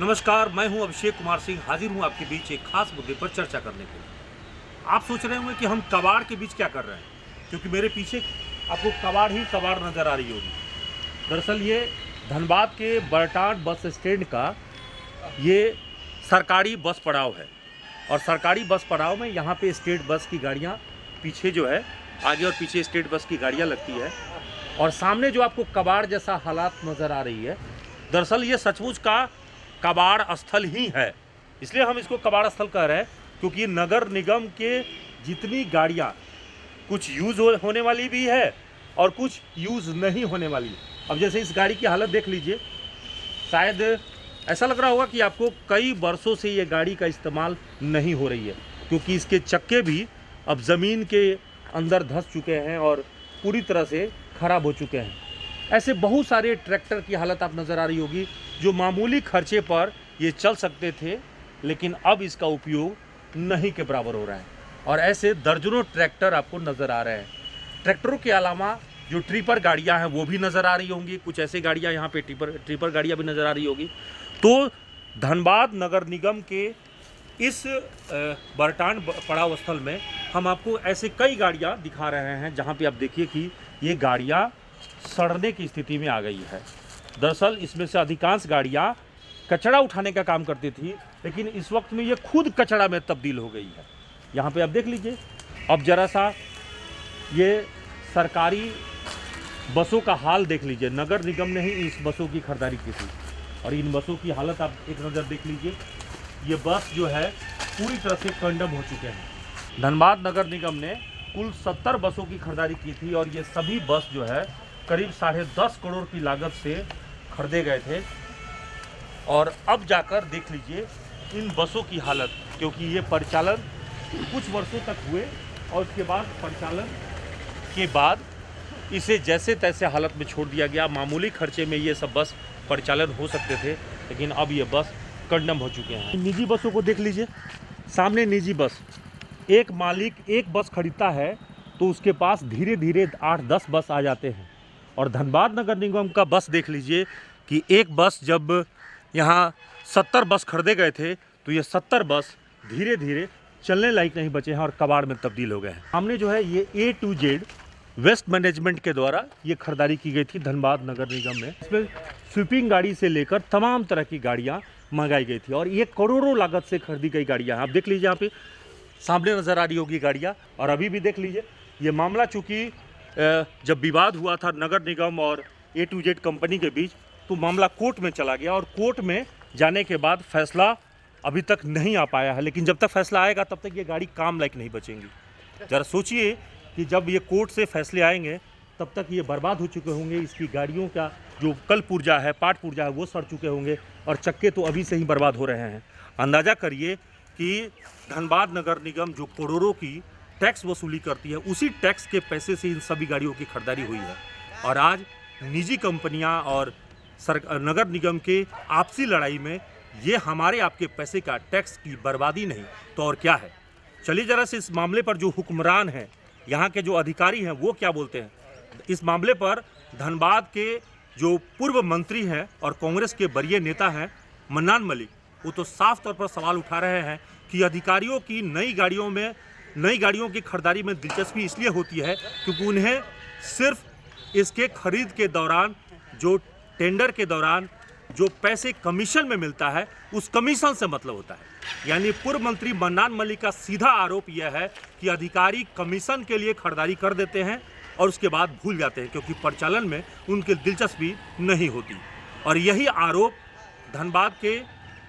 नमस्कार, मैं हूं अभिषेक कुमार सिंह, हाजिर हूं आपके बीच एक खास मुद्दे पर चर्चा करने के लिए। आप सोच रहे होंगे कि हम कबाड़ के बीच क्या कर रहे हैं, क्योंकि मेरे पीछे आपको कबाड़ ही कबाड़ नज़र आ रही होगी। दरअसल ये धनबाद के बरटाट बस स्टैंड का ये सरकारी बस पड़ाव है और सरकारी बस पड़ाव में यहाँ पे स्टेट बस की गाड़ियाँ पीछे जो है, आगे और पीछे स्टेट बस की गाड़ियाँ लगती है और सामने जो आपको कबाड़ जैसा हालात नज़र आ रही है, दरअसल ये सचमुच का कबाड़ स्थल ही है। इसलिए हम इसको कबाड़ स्थल कह रहे हैं क्योंकि नगर निगम के जितनी गाड़ियाँ कुछ यूज़ होने वाली भी है और कुछ यूज़ नहीं होने वाली। अब जैसे इस गाड़ी की हालत देख लीजिए, शायद ऐसा लग रहा होगा कि आपको कई वर्षों से ये गाड़ी का इस्तेमाल नहीं हो रही है, क्योंकि इसके चक्के भी अब ज़मीन के अंदर धंस चुके हैं और पूरी तरह से ख़राब हो चुके हैं। ऐसे बहुत सारे ट्रैक्टर की हालत आप नज़र आ रही होगी जो मामूली खर्चे पर ये चल सकते थे, लेकिन अब इसका उपयोग नहीं के बराबर हो रहा है और ऐसे दर्जनों ट्रैक्टर आपको नज़र आ रहे हैं। ट्रैक्टरों के अलावा जो ट्रिपर गाड़ियां हैं वो भी नज़र आ रही होंगी, कुछ ऐसे गाड़ियां यहाँ पे ट्रिपर गाड़ियां भी नज़र आ रही होगी। तो धनबाद नगर निगम के इस बरटान पड़ाव स्थल में हम आपको ऐसे कई गाड़ियाँ दिखा रहे हैं जहाँ पे आप देखिए कि ये गाड़ियाँ सड़ने की स्थिति में आ गई है। दरअसल इसमें से अधिकांश गाड़ियाँ कचरा उठाने का काम करती थी, लेकिन इस वक्त में ये खुद कचरा में तब्दील हो गई है। यहाँ पे आप देख लीजिए। अब ज़रा सा ये सरकारी बसों का हाल देख लीजिए। नगर निगम ने ही इस बसों की खरीदारी की थी और इन बसों की हालत आप एक नज़र देख लीजिए। ये बस जो है पूरी तरह से कंडम हो चुके हैं। धनबाद नगर निगम ने कुल 70 बसों की खरीदारी की थी और ये सभी बस जो है करीब 10.5 करोड़ की लागत से खरीदे गए थे। और अब जाकर देख लीजिए इन बसों की हालत, क्योंकि ये परिचालन कुछ वर्षों तक हुए और उसके बाद परिचालन के बाद इसे जैसे तैसे हालत में छोड़ दिया गया। मामूली खर्चे में ये सब बस परिचालन हो सकते थे, लेकिन अब ये बस कंडम हो चुके हैं। निजी बसों को देख लीजिए, सामने निजी बस, एक मालिक एक बस खरीदता है तो उसके पास धीरे धीरे 8-10 बस आ जाते हैं। और धनबाद नगर निगम का बस देख लीजिए कि एक बस जब यहाँ 70 बस खरीदे गए थे तो ये 70 बस धीरे धीरे चलने लायक नहीं बचे हैं और कबाड़ में तब्दील हो गए हैं। हमने जो है ये A to Z waste management के द्वारा ये खरीदारी की गई थी धनबाद नगर निगम में। इसमें स्वीपिंग गाड़ी से लेकर तमाम तरह की गाड़ियाँ मंगाई गई थी और ये करोड़ों लागत से खरीदी गई गाड़ियाँ हैं। आप देख लीजिए, यहाँ पे सामने नज़र आ रही होगी गाड़ियाँ। और अभी भी देख लीजिए, ये मामला चूँकि जब विवाद हुआ था नगर निगम और A to Z कंपनी के बीच, तो मामला कोर्ट में चला गया और कोर्ट में जाने के बाद फैसला अभी तक नहीं आ पाया है। लेकिन जब तक फैसला आएगा तब तक ये गाड़ी काम लायक नहीं बचेंगी। ज़रा सोचिए कि जब ये कोर्ट से फैसले आएंगे तब तक ये बर्बाद हो चुके होंगे। इसकी गाड़ियों का जो कल पुर्जा है, पार्ट पुर्जा है, वो सड़ चुके होंगे और चक्के तो अभी से ही बर्बाद हो रहे हैं। अंदाज़ा करिए कि धनबाद नगर निगम जो करोड़ों की टैक्स वसूली करती है, उसी टैक्स के पैसे से इन सभी गाड़ियों की खरीदारी हुई है। और आज निजी कंपनियां और नगर निगम के आपसी लड़ाई में ये हमारे आपके पैसे का टैक्स की बर्बादी नहीं तो और क्या है। चलिए ज़रा से इस मामले पर जो हुक्मरान हैं, यहाँ के जो अधिकारी हैं, वो क्या बोलते हैं। इस मामले पर धनबाद के जो पूर्व मंत्री हैं और कांग्रेस के वरीय नेता हैं मन्नान मलिक, वो तो साफ तौर पर सवाल उठा रहे हैं कि अधिकारियों की नई गाड़ियों की खरीदारी में दिलचस्पी इसलिए होती है क्योंकि उन्हें सिर्फ इसके खरीद के दौरान, जो टेंडर के दौरान जो पैसे कमीशन में मिलता है, उस कमीशन से मतलब होता है। यानी पूर्व मंत्री मन्नान मलिक का सीधा आरोप यह है कि अधिकारी कमीशन के लिए खरीदारी कर देते हैं और उसके बाद भूल जाते हैं, क्योंकि परिचालन में उनकी दिलचस्पी नहीं होती। और यही आरोप धनबाद के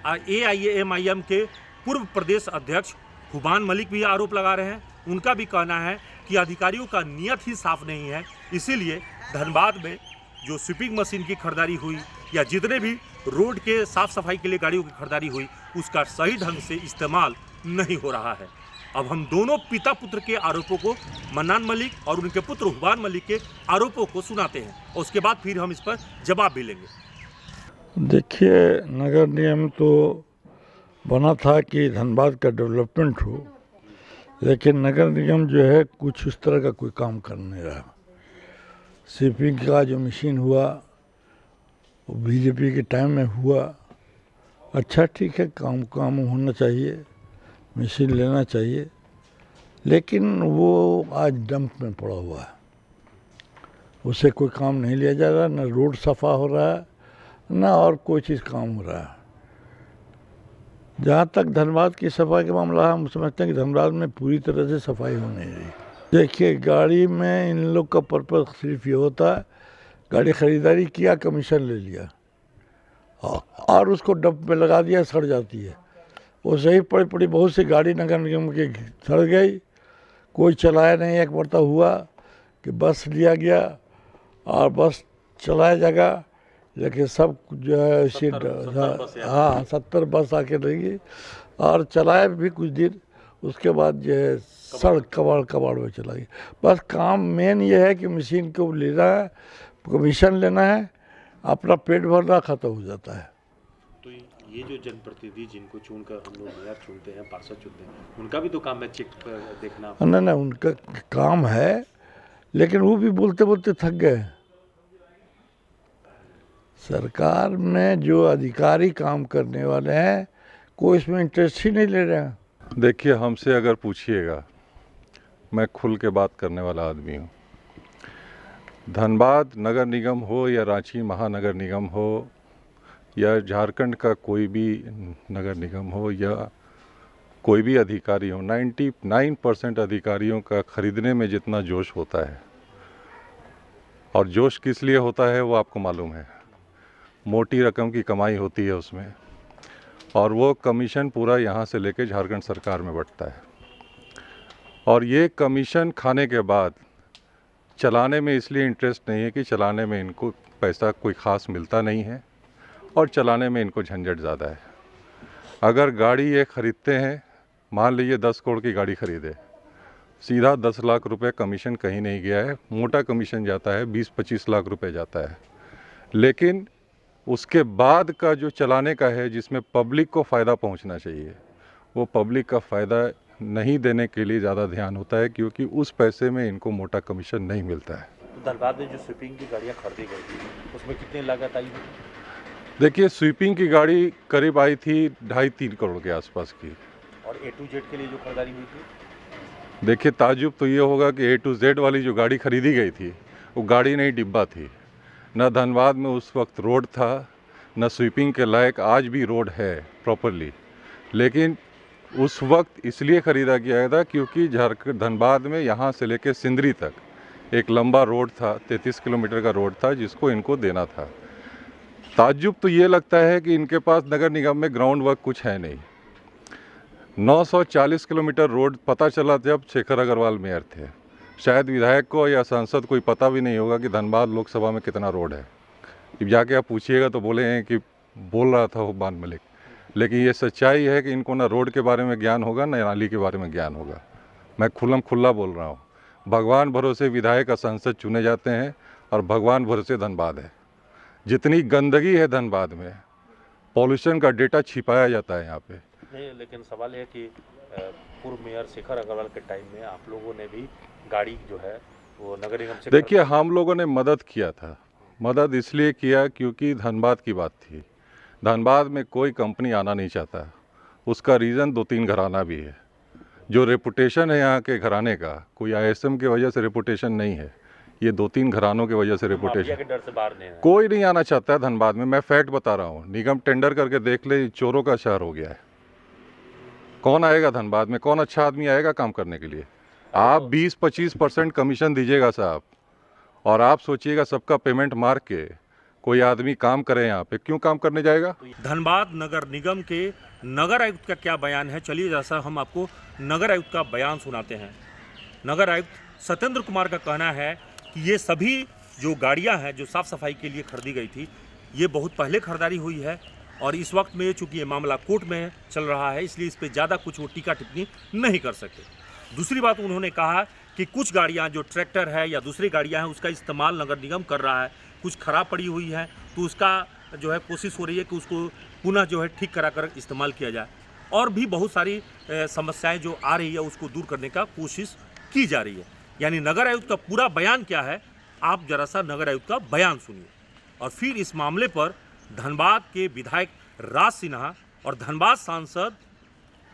AIAMIM के पूर्व प्रदेश अध्यक्ष हुबान मलिक भी आरोप लगा रहे हैं। उनका भी कहना है कि अधिकारियों का नियत ही साफ नहीं है, इसीलिए धनबाद में जो स्वीपिंग मशीन की खरीदारी हुई या जितने भी रोड के साफ सफाई के लिए गाड़ियों की खरीदारी हुई, उसका सही ढंग से इस्तेमाल नहीं हो रहा है। अब हम दोनों पिता पुत्र के आरोपों को, मन्नान मलिक और उनके पुत्र हुबान मलिक के आरोपों को सुनाते हैं और उसके बाद फिर हम इस पर जवाब भी लेंगे। देखिए, नगर निगम तो बना था कि धनबाद का डेवलपमेंट हो, लेकिन नगर निगम जो है कुछ उस तरह का कोई काम कर नहीं रहा। स्वीपिंग का जो मशीन हुआ वो बीजेपी के टाइम में हुआ अच्छा ठीक है, काम काम होना चाहिए, मशीन लेना चाहिए, लेकिन वो आज डंप में पड़ा हुआ है, उससे कोई काम नहीं लिया जा रहा, न रोड सफ़ा हो रहा है, न और कोई चीज़ काम हो रहा है। जहाँ तक धनबाद की सफाई का मामला, हम समझते हैं कि धनबाद में पूरी तरह से सफाई हो नहीं रही। देखिए, गाड़ी में इन लोग का पर्पज़ सिर्फ ये होता है, गाड़ी ख़रीदारी किया, कमीशन ले लिया और उसको डंप में लगा दिया, सड़ जाती है। वो सही पड़ी पड़ी बहुत सी गाड़ी नगर निगम की सड़ गई, कोई चलाया नहीं। एक मरता हुआ कि बस लिया गया और बस चलाया जाएगा, लेकिन सब जो है इसी 70 बस आके रहेगी और चलाया भी कुछ दिन, उसके बाद जो है सड़क कबाड़ में चला गया। बस काम मेन ये है कि मशीन को लेना है, कमीशन लेना है, अपना पेट भरना, खत्म हो जाता है। तो ये जो जनप्रतिनिधि जिनको चुनकर हम लोग मेयर चुनते हैं, पार्षद चुनते हैं, उनका भी तो काम है चेक देखना। नहीं, उनका काम है, लेकिन वो भी बोलते बोलते थक गए। सरकार में जो अधिकारी काम करने वाले हैं, कोई इसमें इंटरेस्ट ही नहीं ले रहे हैं। देखिए, हमसे अगर पूछिएगा, मैं खुल के बात करने वाला आदमी हूँ। धनबाद नगर निगम हो या रांची महानगर निगम हो या झारखंड का कोई भी नगर निगम हो या कोई भी अधिकारी हो, 99% अधिकारियों का खरीदने में जितना जोश होता है, और जोश किस लिए होता है वो आपको मालूम है। मोटी रकम की कमाई होती है उसमें, और वो कमीशन पूरा यहाँ से लेके झारखंड सरकार में बंटता है, और ये कमीशन खाने के बाद चलाने में इसलिए इंटरेस्ट नहीं है कि चलाने में इनको पैसा कोई ख़ास मिलता नहीं है, और चलाने में इनको झंझट ज़्यादा है। अगर गाड़ी ये ख़रीदते हैं, मान लीजिए 10 करोड़ की गाड़ी ख़रीदे, सीधा 10 लाख रुपए कमीशन कहीं नहीं गया है, मोटा कमीशन जाता है, 20-25 लाख रुपए जाता है। लेकिन उसके बाद का जो चलाने का है, जिसमें पब्लिक को फ़ायदा पहुंचना चाहिए, वो पब्लिक का फ़ायदा नहीं देने के लिए ज़्यादा ध्यान होता है, क्योंकि उस पैसे में इनको मोटा कमीशन नहीं मिलता है। तो धनबाद में जो स्वीपिंग की गाड़ियाँ खरीदी गई थी, उसमें कितनी लागत आई? देखिए, स्वीपिंग की गाड़ी करीब आई थी 2.5-3 करोड़ के आसपास की। और A to Z के लिए जो खरीदारी हुई थी? देखिए, ताजुब तो ये होगा कि A to Z वाली जो गाड़ी खरीदी गई थी, वो गाड़ी नहीं, डिब्बा थी। न धनबाद में उस वक्त रोड था, न स्वीपिंग के लायक आज भी रोड है प्रॉपरली, लेकिन उस वक्त इसलिए ख़रीदा गया था क्योंकि झारखंड धनबाद में यहाँ से लेकर सिंदरी तक एक लंबा रोड था, 33 किलोमीटर का रोड था, जिसको इनको देना था। ताज्जुब तो ये लगता है कि इनके पास नगर निगम में ग्राउंड वर्क कुछ है नहीं। 940 किलोमीटर रोड पता चला जब शेखर अग्रवाल मेयर थे। शायद विधायक को या सांसद को पता भी नहीं होगा कि धनबाद लोकसभा में कितना रोड है। जब जाके आप पूछिएगा तो बोले हैं कि बोल रहा था हुब्बान मलिक, लेकिन ये सच्चाई है कि इनको ना रोड के बारे में ज्ञान होगा, ना नाली के बारे में ज्ञान होगा। मैं खुल्ला बोल रहा हूँ। भगवान भरोसे विधायक और सांसद चुने जाते हैं, और भगवान भरोसे धनबाद है। जितनी गंदगी है धनबाद में, पॉल्यूशन का डेटा छिपाया जाता है यहाँ पे। नहीं, लेकिन सवाल है कि पूर्व मेयर शेखर अग्रवाल के टाइम में आप लोगों ने भी गाड़ी जो है वो नगर निगम से, देखिए, हम लोगों ने मदद किया था। मदद इसलिए किया क्योंकि धनबाद की बात थी। धनबाद में कोई कंपनी आना नहीं चाहता। उसका रीज़न 2-3 घराना भी है। जो रेपुटेशन है यहाँ के घराने का, कोई ISM की वजह से रेपुटेशन नहीं है, ये 2-3 घरानों की वजह से रेपुटेशन। के डर से बाहर नहीं है। कोई नहीं आना चाहता है धनबाद में। मैं फैक्ट बता रहा हूँ, निगम टेंडर करके देख ले, चोरों का शहर हो गया है। कौन आएगा धनबाद में? कौन अच्छा आदमी आएगा काम करने के लिए? आप 20-25% कमीशन दीजिएगा साहब, और आप सोचिएगा सबका पेमेंट मार के कोई आदमी काम करे यहाँ पे, क्यों काम करने जाएगा? धनबाद नगर निगम के नगर आयुक्त का क्या बयान है, चलिए जैसा हम आपको नगर आयुक्त का बयान सुनाते हैं। नगर आयुक्त सत्येंद्र कुमार का कहना है कि ये सभी जो गाड़ियां हैं जो साफ़ सफाई के लिए खरीदी गई थी, ये बहुत पहले खरीदारी हुई है, और इस वक्त में चूँकि ये मामला कोर्ट में चल रहा है, इसलिए इस पर ज़्यादा कुछ वो टीका टिप्पणी नहीं कर सकते। दूसरी बात, उन्होंने कहा कि कुछ गाड़ियाँ जो ट्रैक्टर है या दूसरी गाड़ियाँ हैं, उसका इस्तेमाल नगर निगम कर रहा है, कुछ ख़राब पड़ी हुई है, तो उसका जो है कोशिश हो रही है कि उसको पुनः जो है ठीक करा कर इस्तेमाल किया जाए, और भी बहुत सारी समस्याएं जो आ रही है उसको दूर करने का कोशिश की जा रही है। यानी नगर आयुक्त का पूरा बयान क्या है, आप जरा सा नगर आयुक्त का बयान सुनिए, और फिर इस मामले पर धनबाद के विधायक राज सिन्हा और धनबाद सांसद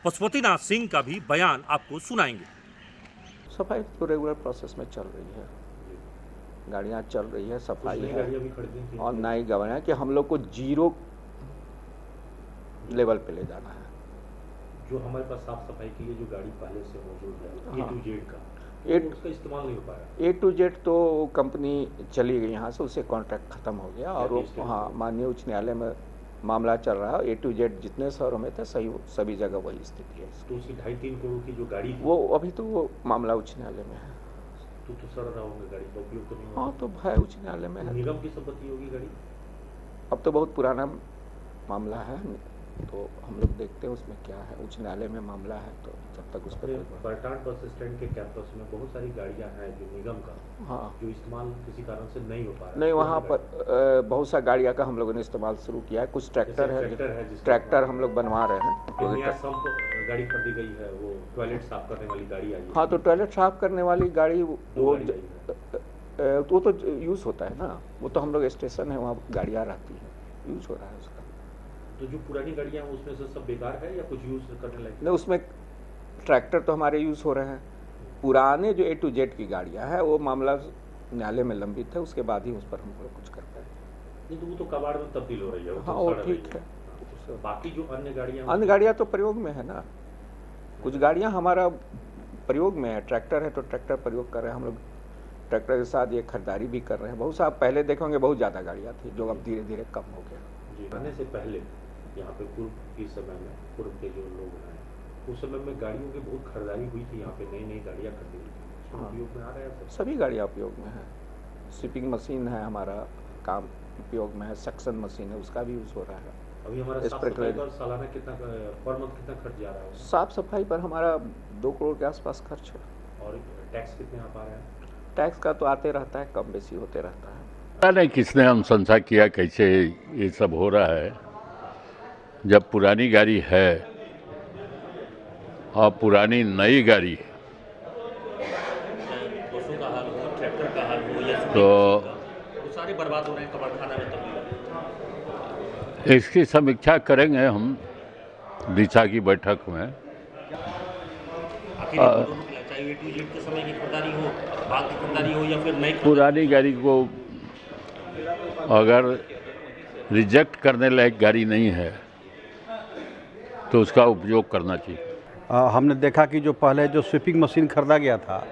पशुपतिनाथ सिंह का भी बयान आपको सुनाएंगे। सफाई तो रेगुलर प्रोसेस में चल रही है, गाड़ियाँ चल रही है, सफाई है और नई गाड़ियाँ कि हम लोग को जीरो लेवल पे ले जाना है। जो हमारे पास साफ सफाई के लिए जो गाड़ी पहले से मौजूद है हाँ। A to Z का, A- उसका इस्तेमाल नहीं हो पाया। A to Z तो कंपनी चली गई यहाँ से, उससे कॉन्ट्रैक्ट खत्म हो गया और वो हाँ माननीय उच्च न्यायालय में मामला चल रहा है। A to Z जितने शहरों में थे सभी जगह वही स्थिति है। तो उसकी 2.5-3 करोड़ की जो गाड़ी थी, वो अभी तो वो मामला उच्च न्यायालय में है। तो सड़ रहा होगा गाड़ी, तो उपयोग तो नहीं हाँ होगा। तो है उच्च न्यायालय में है। निगम की संपत्ति होगी गाड़ी। अब तो बहुत पुराना मामला है, तो हम लोग देखते हैं उसमें क्या है। उच्च न्यायालय में मामला है तो जब तक उस पर बरटाट बस स्टैंड के कैंपस में बहुत सारी गाड़ियां हैं जो निगम का, हाँ जो इस्तेमाल किसी कारण से नहीं हो पा रहा है। नहीं, वहाँ पर बहुत सा गाड़ियाँ का हम लोगों ने इस्तेमाल शुरू किया है। कुछ ट्रैक्टर है, ट्रैक्टर हम लोग बनवा रहे हैं। नया संप गाड़ी खरीदी गई है, वो टॉयलेट साफ करने वाली गाड़ी आई है। हाँ तो टॉयलेट साफ करने वाली गाड़ी वो तो यूज़ होता है ना, वो तो हम लोग स्टेशन है वहाँ गाड़ियाँ रहती हैं, यूज़ हो रहा है उसका। तो जो पुरानी गाड़ियां हैं उसमें से सब बेकार है या कुछ यूज करने लायक? नहीं, उसमें ट्रैक्टर तो हमारे यूज़ हो रहे हैं। पुराने जो A to Z की गाड़ियाँ हैं वो मामला न्यायालय में लंबित है, उसके बाद ही उस पर हम लोग कुछ कर पाएंगे। नहीं तो वो तो कबाड़ में तब्दील हो रही है। हाँ वो ठीक है। तो बाकी जो अन्य गाड़ियाँ तो प्रयोग में है ना, कुछ गाड़ियाँ हमारा प्रयोग में है। ट्रैक्टर है तो ट्रैक्टर प्रयोग कर रहे हैं हम लोग, ट्रैक्टर के साथ ये खरीदारी भी कर रहे हैं। बहुत सा पहले देखेंगे बहुत ज़्यादा गाड़ियाँ थी जो अब धीरे धीरे कम हो गया। आने से पहले यहाँ पे पूर्व के समय में, पूर्व के जो लोग हैं उस समय में गाड़ियों की बहुत खरीदारी हुई थी, यहाँ पे नई नई गाड़ियाँ खरीदी हुई थी। हाँ। उपयोग में आ रहा है सब। सभी गाड़ियाँ उपयोग में है। स्वीपिंग मशीन है हमारा काम उपयोग में है, सक्शन मशीन है उसका भी यूज़ हो रहा है। अभी हमारा साफ सफाई पर सालाना कितना पर मंथ कितना खर्च जा रहा है? साफ सफाई पर हमारा 2 करोड़ के आसपास खर्च है। और टैक्स कितने आ पा रहे हैं? टैक्स का तो आते रहता है, कम बेसी होते रहता है। पता नहीं किसने अनुशंसा किया, कैसे ये सब हो रहा है। जब पुरानी गाड़ी है और पुरानी नई गाड़ी है बसों का हाल हो, ट्रैक्टर का हाल हो या तो वो सारे बर्बाद हो रहे हैं, कबाड़ खाना में तब्दील। इसकी समीक्षा करेंगे हम दिशा की बैठक में। आखिर ये दोनों मिला, चाहे A to Z के समय की खरीदारी हो, बाद की खरीदारी हो या फिर नई पुरानी गाड़ी को अगर रिजेक्ट करने लायक गाड़ी नहीं है तो उसका उपयोग करना चाहिए। हमने देखा कि जो पहले जो स्वीपिंग मशीन खरीदा गया था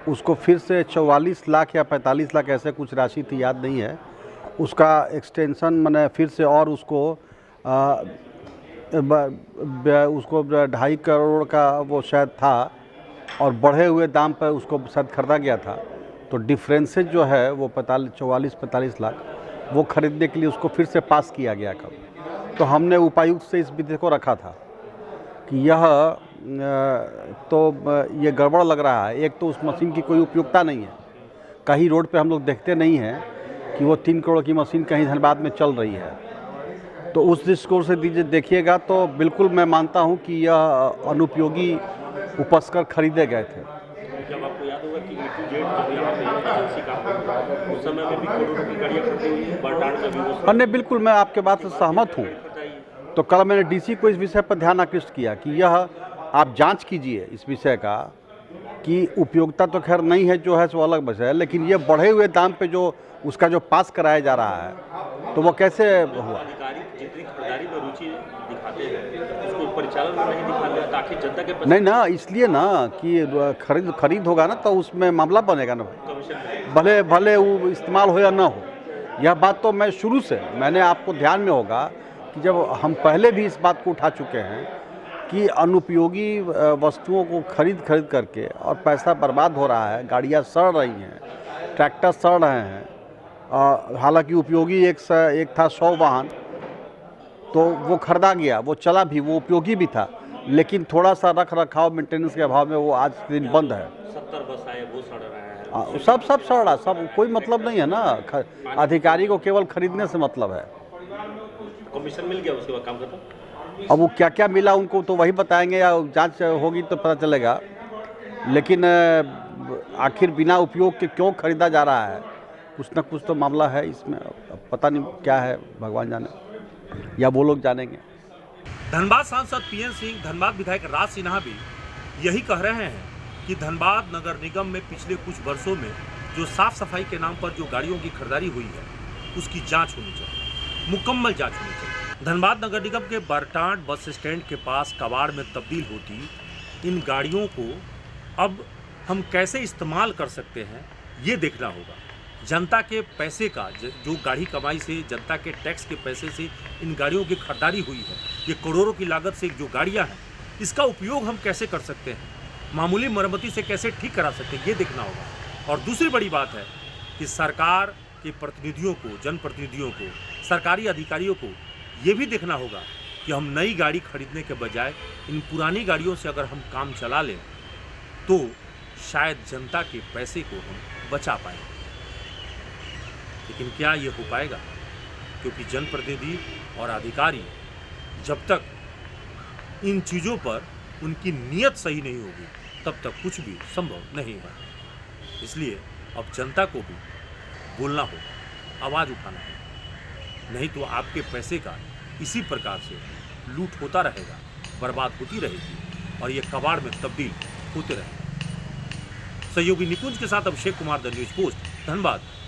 उसको फिर से 44 लाख या 45 लाख ऐसे कुछ राशि थी, याद नहीं है, उसका एक्सटेंशन मैंने फिर से और उसको 2.5 करोड़ का वो शायद था और बढ़े हुए दाम पर उसको शायद खरीदा गया था। तो डिफरेंसेज जो है वो 44-45 लाख वो खरीदने के लिए उसको फिर से पास किया गया कब। तो हमने उपायुक्त से इस विधेयक को रखा था कि यह ये गड़बड़ लग रहा है। एक तो उस मशीन की कोई उपयोगिता नहीं है, कहीं रोड पे हम लोग देखते नहीं हैं कि वो 3 करोड़ की मशीन कहीं धनबाद में चल रही है। तो उस दृष्टिकोण से देखिएगा तो बिल्कुल मैं मानता हूँ कि यह अनुपयोगी उपस्कर खरीदे गए थे। जब आपको याद होगा कि A to Z जब यहाँ पे एजेंसी काम करता है उस समय में भी करोड़ों की गाड़ियाँ खरीदी हुई है, बरटाट का भी वो अन्य बिल्कुल मैं आपके बात से सहमत हूँ। तो कल मैंने डीसी को इस विषय पर ध्यान आकृष्ट किया कि यह आप जांच कीजिए इस विषय का कि उपयोगिता तो खैर नहीं है जो है सो अलग विषय है, लेकिन ये बढ़े हुए दाम पे जो उसका जो पास कराया जा रहा है तो वो कैसे हुआ। अधिकारी जितनी खरीदारी में रुचि दिखाते हैं उसको परिचालन में नहीं दिखाते ताकि जनता के पास नहीं ना, इसलिए ना कि खरीद होगा ना तो उसमें मामला बनेगा ना भाई, भले वो इस्तेमाल हो या ना हो। यह बात तो मैं शुरू से मैंने आपको ध्यान में होगा कि जब हम पहले भी इस बात को उठा चुके हैं कि अनुपयोगी वस्तुओं को खरीद करके और पैसा बर्बाद हो रहा है, गाड़ियाँ सड़ रही हैं, ट्रैक्टर सड़ रहे हैं। हालांकि उपयोगी एक था 100 वाहन, तो वो खरीदा गया, वो चला भी, वो उपयोगी भी था, लेकिन थोड़ा सा रख रखाव मेंटेनेंस के अभाव में वो आज के दिन बंद है। 70 बस आए वो सड़ रहे हैं, सब सड़ रहा, सब कोई मतलब नहीं है ना। अधिकारी को केवल खरीदने से मतलब है। कमीशन मिल गया उसके बाद काम खत्म। अब वो क्या क्या मिला उनको तो वही बताएंगे या जांच होगी तो पता चलेगा, लेकिन आखिर बिना उपयोग के क्यों खरीदा जा रहा है, कुछ ना कुछ तो मामला है इसमें। अब पता नहीं क्या है, भगवान जाने। या वो लोग जानेंगे। धनबाद सांसद पीएन सिंह, धनबाद विधायक राज सिन्हा भी यही कह रहे हैं कि धनबाद नगर निगम में पिछले कुछ वर्षों में जो साफ सफाई के नाम पर जो गाड़ियों की खरीदारी हुई है उसकी जांच होनी चाहिए, मुकम्मल जांच होनी चाहिए। धनबाद नगर निगम के बरटांड बस स्टैंड के पास कबाड़ में तब्दील होती इन गाड़ियों को अब हम कैसे इस्तेमाल कर सकते हैं ये देखना होगा। जनता के पैसे का जो गाड़ी कमाई से, जनता के टैक्स के पैसे से इन गाड़ियों की खरीदारी हुई है, ये करोड़ों की लागत से जो गाड़ियां हैं इसका उपयोग हम कैसे कर सकते हैं, मामूली मरम्मती से कैसे ठीक करा सकते हैं ये देखना होगा। और दूसरी बड़ी बात है कि सरकार के प्रतिनिधियों को, जनप्रतिनिधियों को, सरकारी अधिकारियों को ये भी देखना होगा कि हम नई गाड़ी खरीदने के बजाय इन पुरानी गाड़ियों से अगर हम काम चला लें तो शायद जनता के पैसे को हम बचा पाएंगे। लेकिन क्या ये हो पाएगा? क्योंकि जनप्रतिनिधि और अधिकारी जब तक इन चीज़ों पर उनकी नीयत सही नहीं होगी तब तक कुछ भी संभव नहीं है। इसलिए अब जनता को भी बोलना होगा, आवाज़ उठाना होगा, नहीं तो आपके पैसे का इसी प्रकार से लूट होता रहेगा, बर्बाद होती रहेगी और ये कबाड़ में तब्दील होते रहेगा। सहयोगी निकुंज के साथ Abhishek Kumar, the news post, Dhanbad.